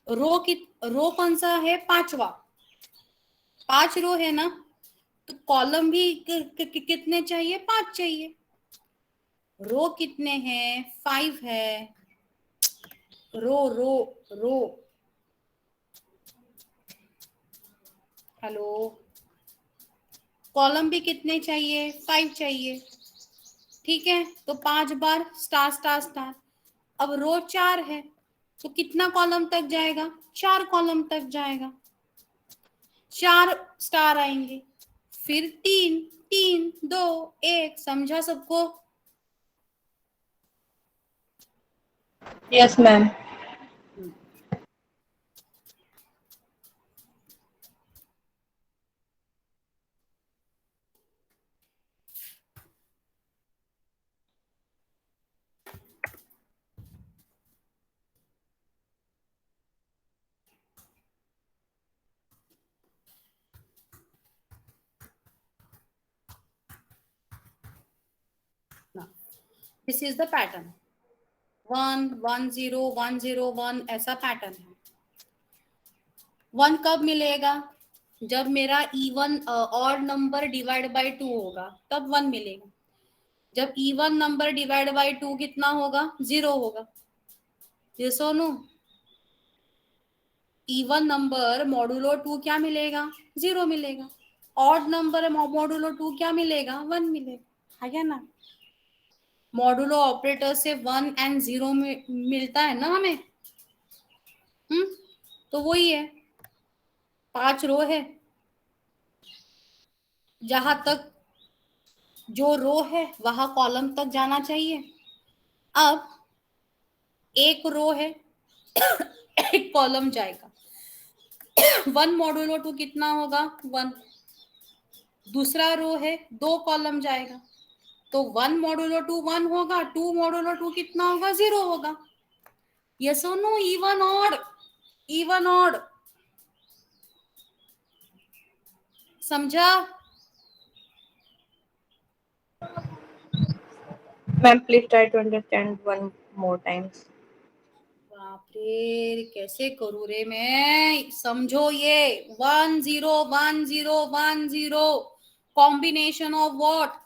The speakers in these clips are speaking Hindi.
रो कौन सा है? पांचवा, 5 रो है ना, तो कॉलम भी कितने चाहिए? 5 चाहिए। रो कितने हैं? 5 है। रो रो रो, हेलो, कॉलम भी कितने चाहिए? 5 चाहिए। ठीक है, तो 5 बार स्टार स्टार स्टार। अब रो 4 है, तो कितना कॉलम तक जाएगा? 4 कॉलम तक जाएगा, 4 स्टार आएंगे। फिर 3 3 2 1। समझा सबको? Yes ma'am. This is the pattern, 1 1 0 1 0 1, ऐसा पैटर्न है। 1 कब मिलेगा? जब मेरा even odd number divide by 2 होगा, तब 1 मिलेगा। जब इवन नंबर डिवाइड बाय 2 कितना होगा? 0 होगा। ये सोनू, इवन नंबर मॉडुलो 2 क्या मिलेगा? 0 मिलेगा। ऑड नंबर मॉडुलो 2 क्या मिलेगा? 1 मिलेगा, है क्या ना? मॉडुलो ऑपरेटर से 1 एंड 0 मिलता है ना हमें। तो वही है, 5 रो है, जहां तक जो रो है वहां कॉलम तक जाना चाहिए। अब एक रो है, एक कॉलम जाएगा। 1 मॉडुलो 2 कितना होगा? 1। दूसरा रो है, 2 कॉलम जाएगा, तो 1 मॉडुलो 2 1 होगा, 2 मॉडुलो 2 कितना होगा? 0 होगा। यस और no? Even odd, even odd, समझा? Ma'am please try to understand one more times. बाप रे, कैसे करूं रे मैं? समझो ये 1 0 1 0 1 0 combination of what?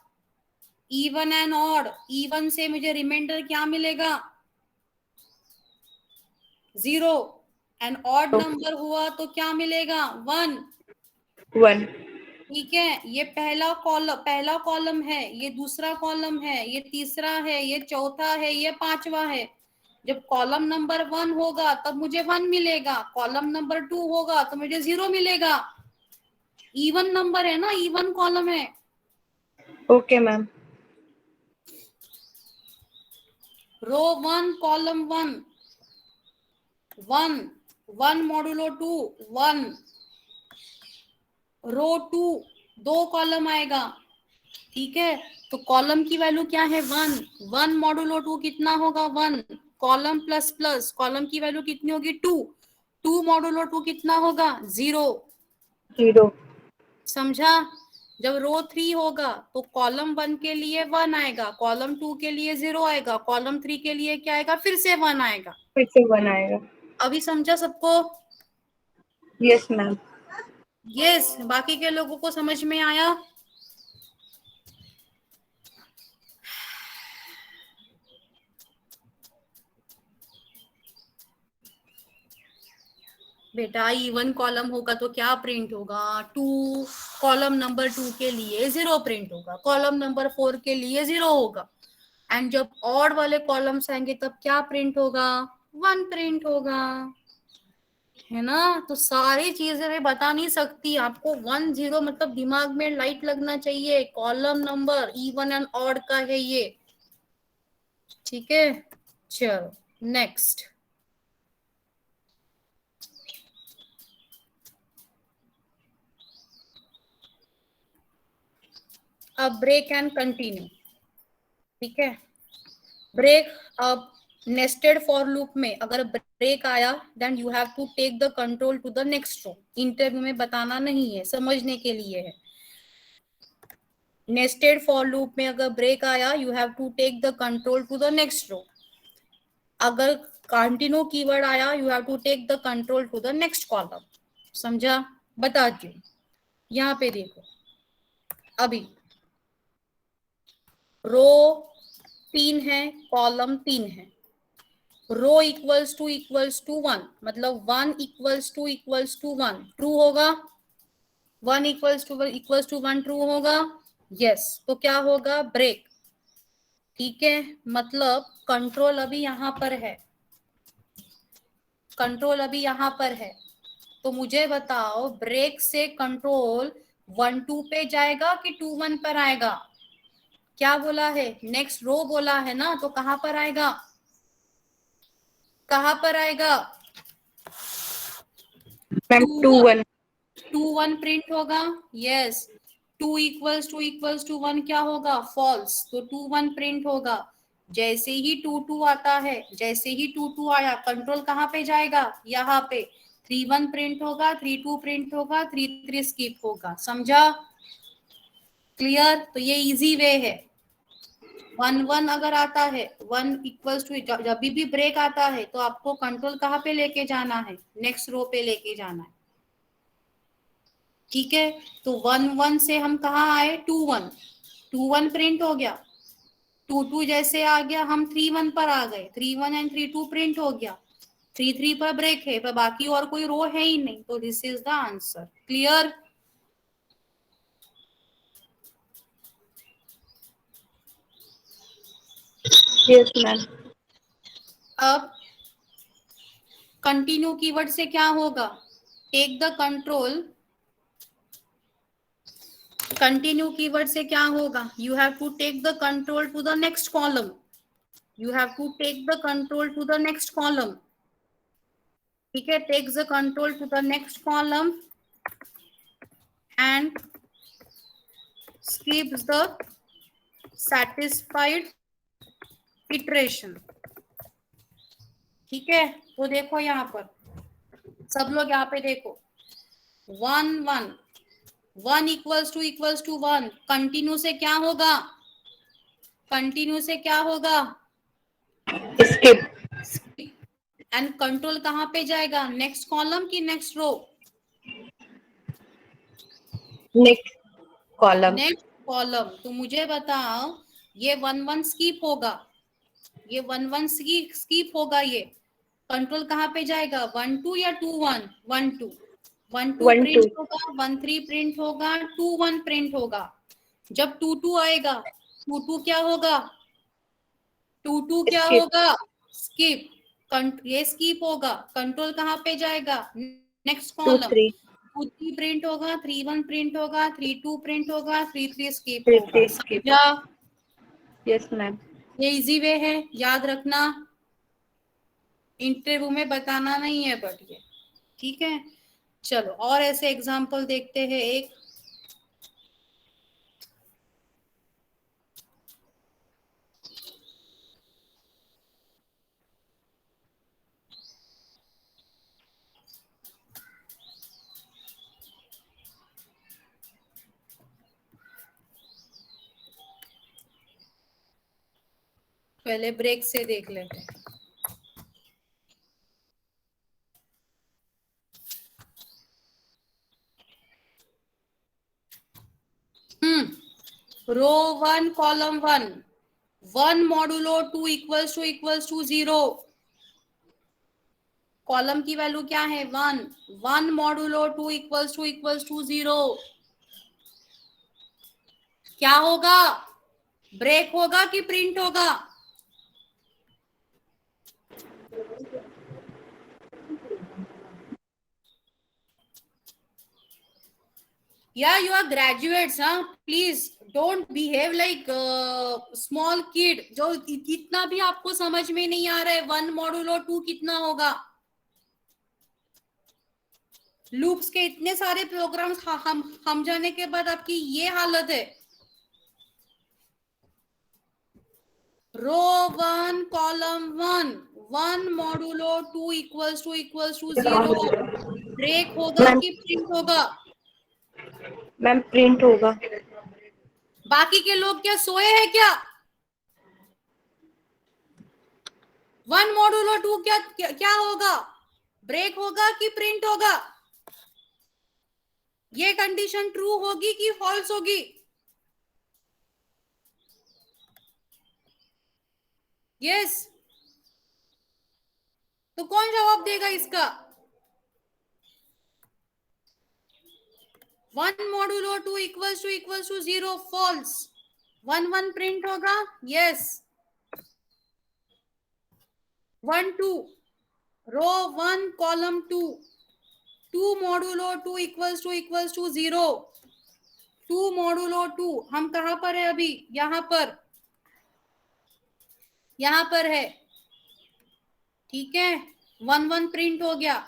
Even and odd. Even से मुझे रिमाइंडर क्या मिलेगा? 0। एंड ऑड नंबर हुआ तो क्या मिलेगा? 1। 1। ठीक है, ये पहला कॉलम है, ये दूसरा कॉलम है, ये तीसरा है, ये चौथा है, ये पांचवा है। जब कॉलम नंबर 1 होगा तब मुझे 1 मिलेगा, कॉलम नंबर 2 होगा तो मुझे 0 मिलेगा। इवन नंबर है ना, इवन कॉलम है। Okay ma'am. Row 1 column 1 1 1 modulo 2 1। Row 2 2 column आएगा। ठीक है, तो कॉलम की वैल्यू क्या है? 1। 1 मॉडुलो 2 कितना होगा? 1। कॉलम प्लस प्लस, कॉलम की वैल्यू कितनी होगी? 2। 2 मॉडुलो 2 कितना होगा? 0। 0। समझा? जब रो 3 होगा तो कॉलम 1 के लिए 1 आएगा, कॉलम 2 के लिए 0 आएगा, कॉलम 3 के लिए क्या आएगा? फिर से 1 आएगा। फिर से 1 आएगा। अभी समझा सबको? Yes ma'am. यस। बाकी के लोगों को समझ में आया? बेटा इवन कॉलम होगा तो क्या प्रिंट होगा? 2। कॉलम नंबर 2 के लिए 0 प्रिंट होगा, कॉलम नंबर 4 के लिए 0 होगा। एंड जब ऑड वाले कॉलम्स आएंगे तब क्या प्रिंट होगा? 1 प्रिंट होगा, है ना? तो सारी चीजें मैं बता नहीं सकती आपको। 1 0 मतलब दिमाग में लाइट लगना चाहिए, column number even and odd का है ये। ठीक है, चलो नेक्स्ट। अब ब्रेक एंड कंटिन्यू। ठीक है, ब्रेक। अब नेस्टेड फॉर लूप में अगर ब्रेक आया then you have to take the control to the next row. Interview में बताना नहीं है, समझने के लिए है। नेस्टेड फॉर लूप में अगर ब्रेक आया you have to take the control to the next row. अगर कंटिन्यू कीवर्ड आया, you have to take the control to the next column. समझा? बताती हूँ। यहाँ पे देखो, अभी रो 3 है, कॉलम 3 है, रो इक्वल्स टू 1, मतलब 1 इक्वल्स टू 1 ट्रू होगा, 1 इक्वल्स टू 1 ट्रू होगा, यस। तो क्या होगा? ब्रेक। ठीक है, मतलब कंट्रोल अभी यहां पर है, कंट्रोल अभी यहां पर है। तो मुझे बताओ, ब्रेक से कंट्रोल 1 2 पे जाएगा कि 2 1 पर आएगा? क्या बोला है? नेक्स्ट रो बोला है ना, तो कहां पर आएगा? कहां पर आएगा? मैम 2 1 2 1 प्रिंट होगा, यस। 2 इक्वल्स टू 1 क्या होगा? फॉल्स। तो 2 1 प्रिंट होगा। जैसे ही 2 2 आता है, जैसे ही 2 2 आया, कंट्रोल कहां पे जाएगा? यहाँ पे। 3 1 प्रिंट होगा, 3 2 प्रिंट होगा, 3 3 स्किप होगा। समझा? क्लियर? तो ये इजी वे है। 1 1 अगर आता है, 1 इक्वल्स टू, जब भी ब्रेक आता है तो आपको कंट्रोल कहां पे लेके जाना है? नेक्स्ट रो पे लेके जाना है। ठीक है, तो 1 1 से हम कहा आए? 2 1, 2 1 प्रिंट हो गया। 2 2 जैसे आ गया, हम 3 1 पर आ गए, 3 1 एंड 3 2 प्रिंट हो गया। 3 3 पर ब्रेक है, पर बाकी और कोई रो है ही नहीं, तो this is the answer. Clear? Yes ma'am. अब कंटिन्यू कीवर्ड से क्या होगा? Take the control. Continue keyword से क्या होगा? You have to take the control to the next column, you have to take the control to the next column. ठीक है, takes the control to the next column and skips the satisfied iteration। ठीक है, तो देखो यहाँ पर सब लोग, यहाँ पे देखो, 1 1 1 इक्वल्स टू 1, कंटिन्यू से क्या होगा? कंटिन्यू से क्या होगा? स्किप। एंड कंट्रोल कहाँ पे जाएगा? नेक्स्ट कॉलम की next row? Next column. Next column. तो मुझे बताओ, ये 1 1 स्कीप होगा, ये 1 1 स्कीप होगा, ये कंट्रोल कहाँ पे जाएगा? 1 2 या 2 1? 1 2, 1 2 1 2 प्रिंट होगा, 1 3 प्रिंट होगा, 2 1 प्रिंट होगा। जब 2 2 आएगा, 2 2 क्या होगा? 2 2 क्या स्किप। होगा? स्किप। ये स्किप होगा, कंट्रोल कहाँ पे जाएगा? Next 2 column. 3 2 3 प्रिंट होगा, 3 1 प्रिंट होगा, 3 2 प्रिंट होगा, 3 3 स्किप 3 होगा। 3 स्किप। समझा? Yes ma'am. ये इजी वे है, याद रखना, इंटरव्यू में बताना नहीं है, बट ये ठीक है। चलो और ऐसे एग्जाम्पल देखते हैं एक। पहले ब्रेक से देख लेते हैं। Row 1 column 1, 1 modulo 2 equals to 0। Column की वैल्यू क्या है? 1, 1 मॉडुलो 2 इक्वल्स टू 0। क्या होगा? ब्रेक होगा कि प्रिंट होगा? Yeah, you are graduates, huh? Please don't behave like small kid। जो इतना भी आपको समझ में नहीं आ रहा है 1 मॉडुलो 2 कितना होगा? लूप्स के इतने सारे प्रोग्राम्स हम जाने के बाद आपकी ये हालत है। Row 1 column 1, 1 modulo 2 equals to 0। Break होगा मैम कि प्रिंट होगा? मैम प्रिंट होगा। बाकी के लोग क्या सोए हैं क्या? 1 मॉड्यूलो 2 क्या होगा? ब्रेक होगा कि प्रिंट होगा? ये कंडीशन ट्रू होगी कि फॉल्स होगी? यस। तो कौन जवाब देगा इसका? 1 modulo 2 equals to 0 false. 1 print होगा? Yes. 1 2 row 1 column 2 2 modulo 2 equals to 0। 2 modulo 2 हम कहां पर है अभी? यहां पर है। ठीक है, 1 प्रिंट हो गया,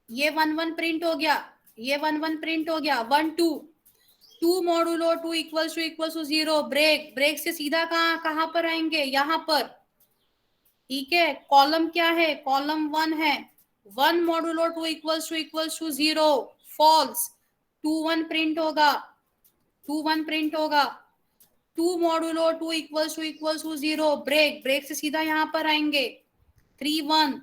ये 1 प्रिंट हो गया, ये 1 प्रिंट हो गया। 1 2 2 मॉड्यूलो 2 इक्वल्स टू 0। ब्रेक से सीधा कहां पर आएंगे? यहां पर। ठीक है, कॉलम क्या है? कॉलम 1 है। 1 modulo 2 equals to 0 false. 2 print होगा, 2 प्रिंट होगा। 2 मॉड्यूलो 2 इक्वल्स टू 0 ब्रेक से सीधा यहां पर आएंगे। 3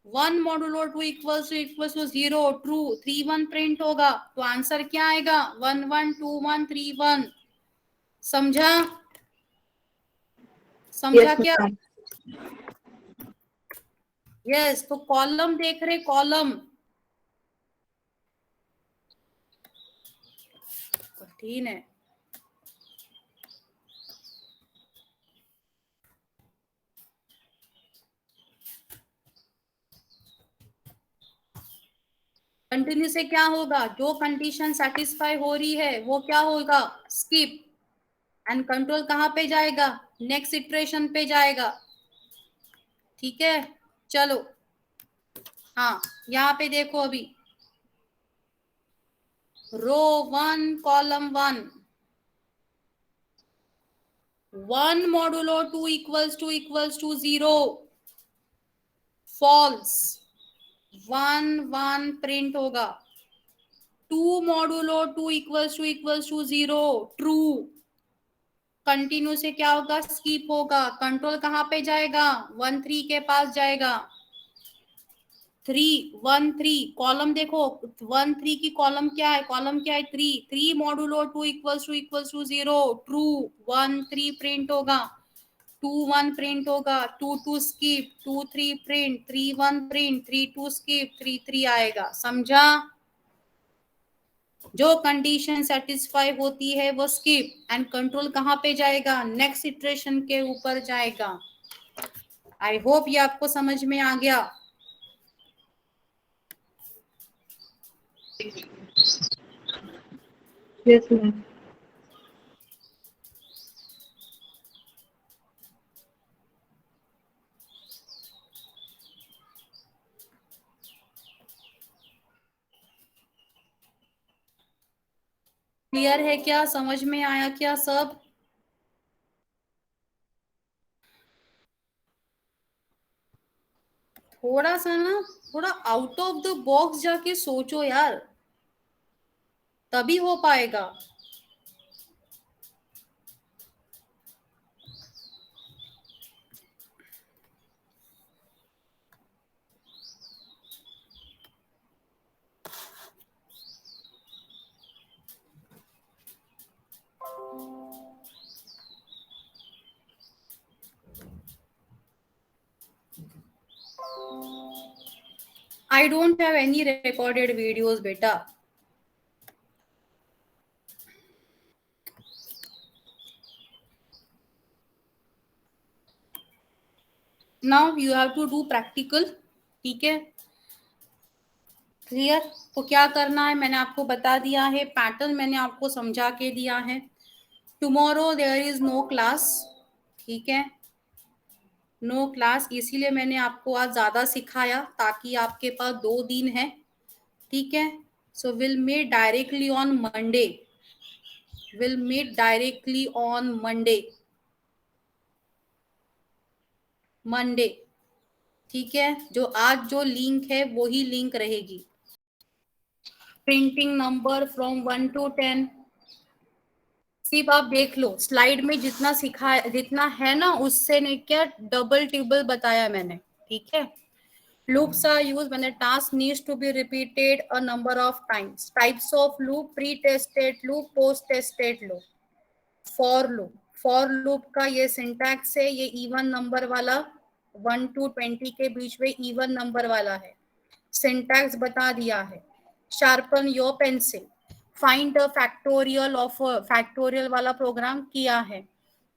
1 modulo 2 equals to 0 true. 3 1 print होगा, तो आंसर क्या आएगा? 1 1 2 1 3 1। समझा? समझा Yes, क्या? ma'am. यस। तो कॉलम देख रहे, कॉलम कठिन है। कंटिन्यू से क्या होगा? जो कंडीशन सेटिस्फाई हो रही है वो क्या होगा? स्किप। एंड कंट्रोल कहां पे जाएगा? नेक्स्ट इटरेशन पे जाएगा। ठीक है, चलो। हाँ, यहाँ पे देखो अभी row 1 column 1 1 modulo 2 equals to 0 false. 1 1 print होगा। 2 modulo 2 equals to 0 true. Continue से क्या होगा? स्किप होगा। कंट्रोल कहां पे जाएगा? 1 3 के पास जाएगा। 3 1 3 कॉलम देखो, 1 3 की कॉलम क्या है? कॉलम क्या है? 3 modulo 2 equals to 0 true. 1 3 print होगा, 2 1 प्रिंट होगा, 2 2 स्किप, 2 3 प्रिंट, 3 1 प्रिंट, 3 2 स्किप, 3 3 आएगा। समझा? जो कंडीशन सेटिस्फाई होती है वो स्किप। एंड कंट्रोल कहां पे जाएगा? नेक्स्ट इटरेशन के ऊपर जाएगा। आई होप ये आपको समझ में आ गया। Yes, ma'am. क्लियर है क्या? समझ में आया क्या सब? थोड़ा सा ना, थोड़ा आउट ऑफ द बॉक्स जाके सोचो यार, तभी हो पाएगा। I don't have any recorded videos, beta. Now you have to do practical. ठीक है, क्लियर? तो क्या करना है मैंने आपको बता दिया है, पैटर्न मैंने आपको समझा के दिया है। Tomorrow there is no class. ठीक है, नो क्लास, इसीलिए मैंने आपको आज ज्यादा सिखाया ताकि आपके पास 2 दिन है। ठीक है, so will meet directly on Monday. Will meet directly on Monday. ठीक है, जो आज जो लिंक है वही लिंक रहेगी। प्रिंटिंग नंबर फ्रॉम 1 to 10, सिर्फ आप देख लो स्लाइड में जितना सिखा जितना है ना उससे ने क्या डबल टिबल बताया मैंने, ठीक है। Loops are used when a task needs to be repeated a number of times. Types of loop: pre-tested loop, post-tested loop, for loop. For loop का ये सिंटैक्स है, ये इवन नंबर वाला 1 to 20 के बीच में इवन नंबर वाला है। सिंटैक्स बता दिया है। Sharpen your pencil, find a factorial of factorial वाला प्रोग्राम किया है।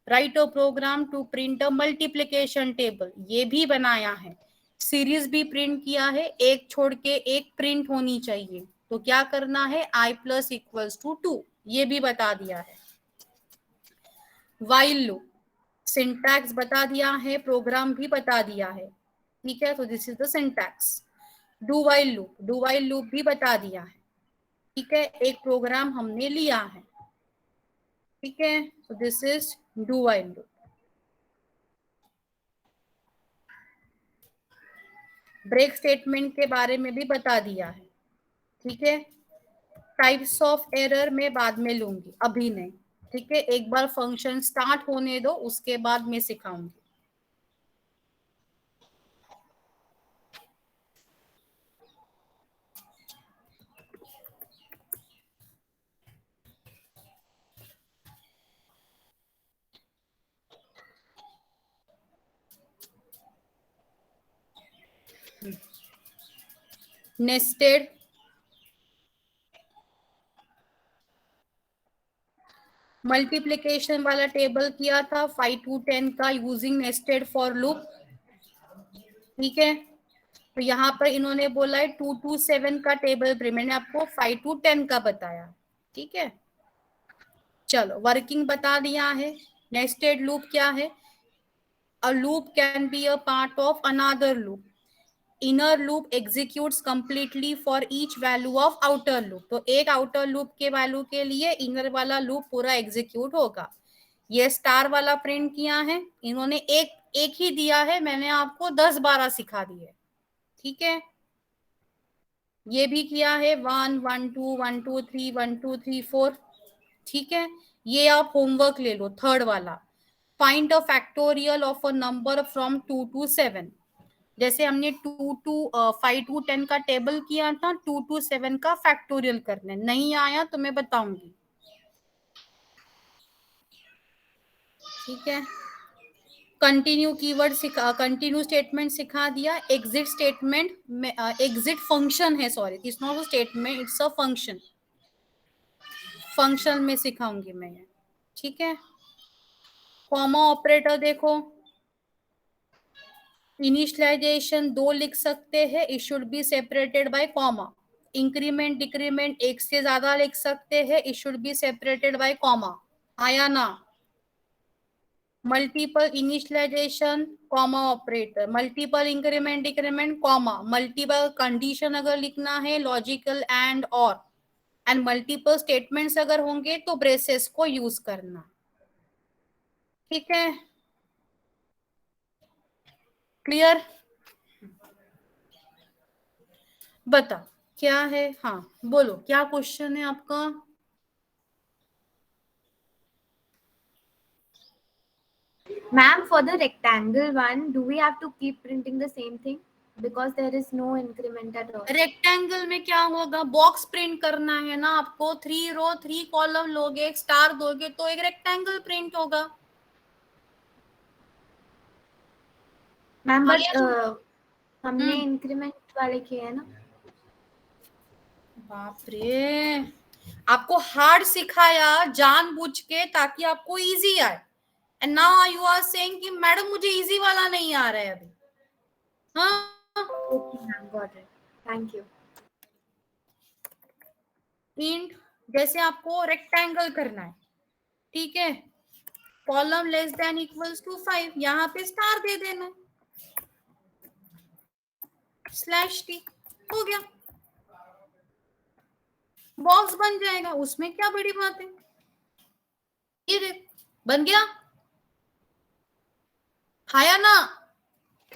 Write a program to print a multiplication table, ये भी बनाया है। सीरीज भी प्रिंट किया है, एक छोड़ के एक प्रिंट होनी चाहिए, तो क्या करना है, i प्लस इक्वल्स टू 2, ये भी बता दिया है। वाइल लूप, सिंटैक्स बता दिया है, प्रोग्राम भी बता दिया है, ठीक है। तो this is the syntax. Do while loop भी बता दिया है, ठीक है। एक प्रोग्राम हमने लिया है, ठीक है। तो this is do while loop. Break statement के बारे में भी बता दिया है, ठीक है। टाइप्स ऑफ एरर में बाद में लूंगी, अभी नहीं, ठीक है। एक बार फंक्शन स्टार्ट होने दो, उसके बाद मैं सिखाऊंगी। नेस्टेड, मल्टीप्लिकेशन वाला टेबल किया था 5 to 10 का यूजिंग नेस्टेड फॉर लूप, ठीक है। तो यहाँ पर इन्होंने बोला है 2 to 7 का टेबल, मैंने आपको 5 to 10 का बताया, ठीक है। चलो वर्किंग बता दिया है। नेस्टेड लूप क्या है, a loop can be a part of another loop. Inner loop executes completely for each value of outer loop, तो एक आउटर लूप के वैल्यू के लिए इनर वाला लूप पूरा एग्जीक्यूट होगा। ये स्टार वाला प्रिंट किया है इन्होंने, एक ही दिया है, मैंने आपको 10-12 सिखा दिए, ठीक है। ये भी किया है 1 1 2 1 2 3 1 2 3 4, ठीक है। ये आप होमवर्क ले लो, थर्ड वाला। Find a factorial of a number from 2 to 7, जैसे हमने 5 to 10 का टेबल किया था, 2 to 7 का फैक्टोरियल करना है। नहीं आया तो मैं बताऊंगी, ठीक है। कंटिन्यू कीवर्ड सिखा, कंटिन्यू स्टेटमेंट सिखा दिया। एग्जिट स्टेटमेंट में एग्जिट फंक्शन है, sorry it's not a statement, it's a function, function में सिखाऊंगी मैं ये, ठीक है। कॉमा ऑपरेटर देखो, इनिशियलाइजेशन 2 लिख सकते हैं, it should be separated by comma. Increment decrement 1 से ज्यादा लिख सकते हैं, it should be separated by comma. आया ना। Multiple initialization comma operator, multiple increment decrement comma, multiple condition अगर लिखना है लॉजिकल एंड और, एंड मल्टीपल स्टेटमेंट्स अगर होंगे तो ब्रेसेस को यूज करना, ठीक है। क्लियर, बता क्या है, हाँ बोलो क्या क्वेश्चन है आपका। Ma'am, for the rectangle one, do we have to keep printing the same thing? Because there is no increment at all. Rectangle में क्या होगा, बॉक्स प्रिंट करना है ना आपको, 3 रो 3 कॉलम लोगे, एक स्टार दोगे तो एक रेक्टेंगल प्रिंट होगा। मैम बट हमने इंक्रीमेंट वाले किए हैं ना। बाप रे, आपको हार्ड सिखाया जानबूझ के ताकि आपको इजी आए, and now you are saying कि मैडम मुझे इजी वाला नहीं आ रहा है अभी। हाँ okay ma'am, got it, thank you. Int, जैसे आपको रेक्टेंगल करना है, ठीक है, column less than equals to 5, यहाँ पे स्टार दे देना, स्लैश टी, हो गया, बॉक्स बन जाएगा, उसमें क्या बड़ी बात है। ये देख बन गया, खाया ना।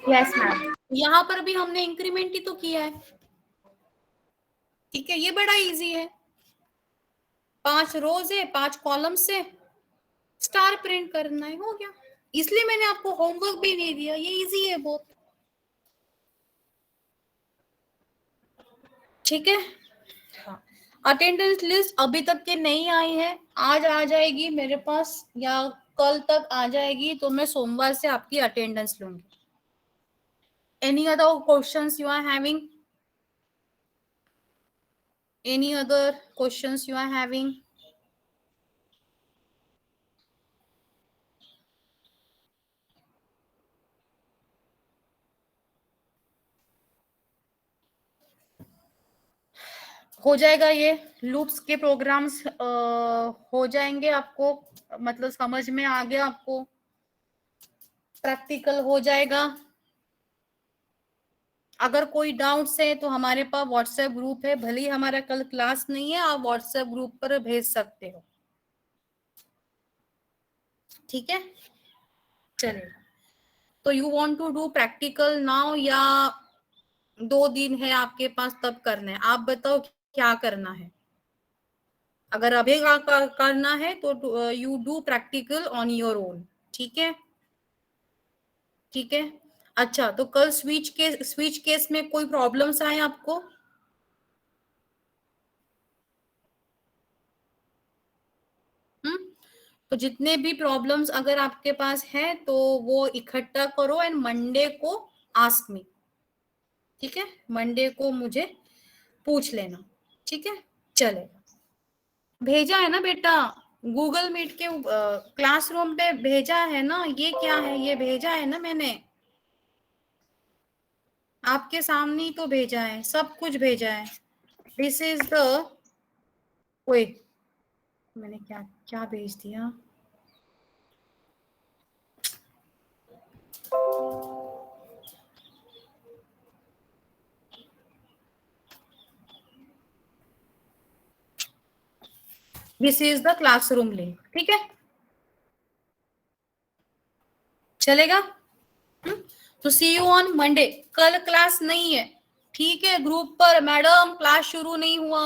Yes ma'am. यहाँ पर भी हमने इंक्रीमेंट ही तो किया है, ठीक है। ये बड़ा इजी है, 5 रोज है 5 कॉलम से, स्टार प्रिंट करना है, हो गया। इसलिए मैंने आपको होमवर्क भी नहीं दिया, ये इजी है बहुत। ठीक है, हाँ। अटेंडेंस लिस्ट अभी तक के नहीं आई है, आज आ जाएगी मेरे पास या कल तक आ जाएगी, तो मैं सोमवार से आपकी अटेंडेंस लूंगी। Any other questions you are having? Any other questions you are having? हो जाएगा, ये लूप्स के प्रोग्राम्स हो जाएंगे आपको, मतलब समझ में आ गया आपको, प्रैक्टिकल हो जाएगा। अगर कोई डाउट्स है तो हमारे पास व्हाट्सएप ग्रुप है, भले ही हमारा कल क्लास नहीं है, आप व्हाट्सएप ग्रुप पर भेज सकते हो। ठीक है, चलिए। तो you want to do practical now या 2 दिन है आपके पास तब करना है? आप बताओ क्या करना है। अगर अभी करना है तो you do practical on your own. ठीक है, ठीक है। अच्छा, तो कल स्विच केस में कोई प्रॉब्लम्स आए आपको? तो जितने भी प्रॉब्लम्स अगर आपके पास है तो वो इकट्ठा करो एंड मंडे को आस्क मी। ठीक है, मंडे को मुझे पूछ लेना। ठीक है, चलेगा। भेजा है ना बेटा, गूगल मीट के क्लासरूम पे भेजा है ना? ये क्या है, ये भेजा है ना मैंने आपके सामने ही तो भेजा है, सब कुछ भेजा है। दिस इज द, ओए मैंने क्या क्या भेज दिया? This is the classroom link. ठीक है, चलेगा। तो सी यू ऑन मंडे। कल क्लास नहीं है, ठीक है? ग्रुप पर मैडम क्लास शुरू नहीं हुआ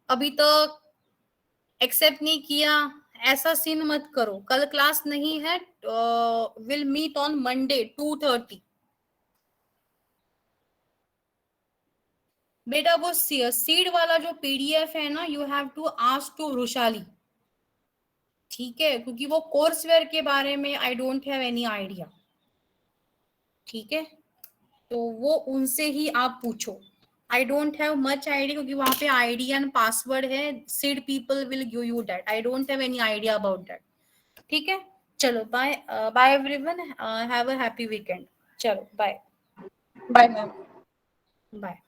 अभी तक, एक्सेप्ट नहीं किया, ऐसा सीन मत करो। कल क्लास नहीं है, विल मीट ऑन मंडे 2:30। बेटा वो सीड वाला जो पीडीएफ है ना, you have to ask to Rushali. ठीक है, क्योंकि वो कोर्सवेयर के बारे में I don't have any idea. ठीक है, तो वो उनसे ही आप पूछो। I don't have much idea, क्योंकि वहां पे आईडी एंड पासवर्ड है, seed people will give you that, I don't have any idea about that. ठीक है, चलो bye bye everyone, have a happy weekend. चलो बाय Bye, ma'am. बाय।